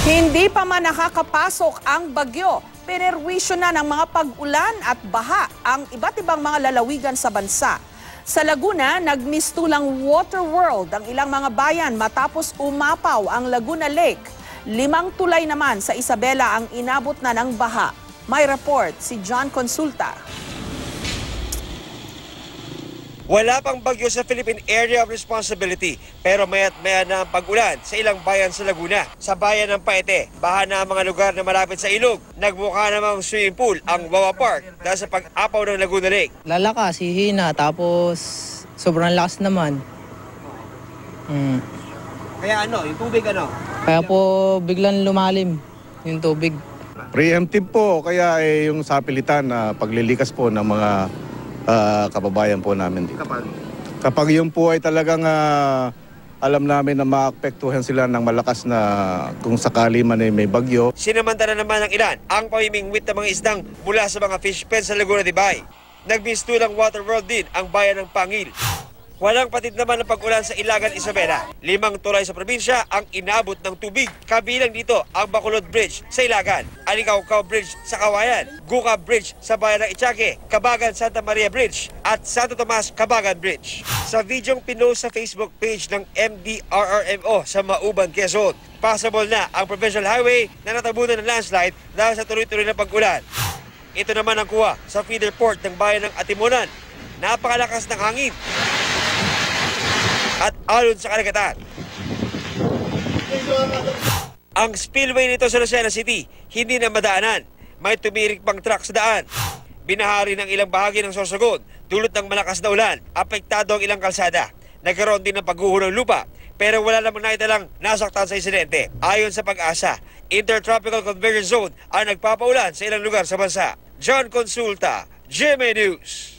Hindi pa man nakakapasok ang bagyo, penerwisyo na ng mga pag-ulan at baha ang iba't ibang mga lalawigan sa bansa. Sa Laguna, nagmistulang water world ang ilang mga bayan matapos umapaw ang Laguna Lake. 5 tulay naman sa Isabela ang inabot na ng baha. May report si John Consulta. Wala pang bagyo sa Philippine Area of Responsibility pero maya't maya na ang pag-ulan sa ilang bayan sa Laguna. Sa bayan ng Paete, baha na ang mga lugar na malapit sa ilog. Nagmukha namang swimming pool ang Wawa Park dahil sa pag-apaw ng Laguna Lake. Lalakas, hihina, tapos sobrang lakas naman. Kaya yung tubig Kaya po biglang lumalim yung tubig. Preemptive po, kaya yung sapilitan na paglilikas po ng mga kababayan po namin dito. Kapag yun po ay talagang alam namin na maapektuhan sila ng malakas na kung sakali man ay may bagyo. Sinamantala naman ng ilan ang pamimingwit ng mga isdang mula sa mga fish pens sa Laguna de Bay. Nagmistulang water world din ang bayan ng Pangil. Walang patid naman ng pag-ulan sa Ilagan, Isabela. 5 tulay sa probinsya ang inabot ng tubig. Kabilang dito ang Bacolod Bridge sa Ilagan, Alicaucao Bridge sa Kawayan, Guca Bridge sa bayan ng Ichaque, Cabagan Santa Maria Bridge at Santo Tomas Cabagan Bridge. Sa videong pinost sa Facebook page ng MDRRMO sa Mauban, Quezon, possible na ang provincial highway na natabunan ng landslide dahil sa tuloy-tuloy na pag-ulan. Ito naman ang kuha sa feeder port ng bayan ng Atimunan. Napakalakas ng hangin at alon sa karagatan. Ang spillway nito sa Lucena City, hindi na madaanan. May tumirik pang truck sa daan. Binahari ng ilang bahagi ng Sorsogon, dulot ng malakas na ulan. Apektado ang ilang kalsada. Nagkaroon din ng pagguho ng lupa, pero wala namang naitalang nasaktan sa insidente. Ayon sa Pag-asa, Intertropical Convergence Zone ang nagpapaulan sa ilang lugar sa bansa. John Consulta, GMA News.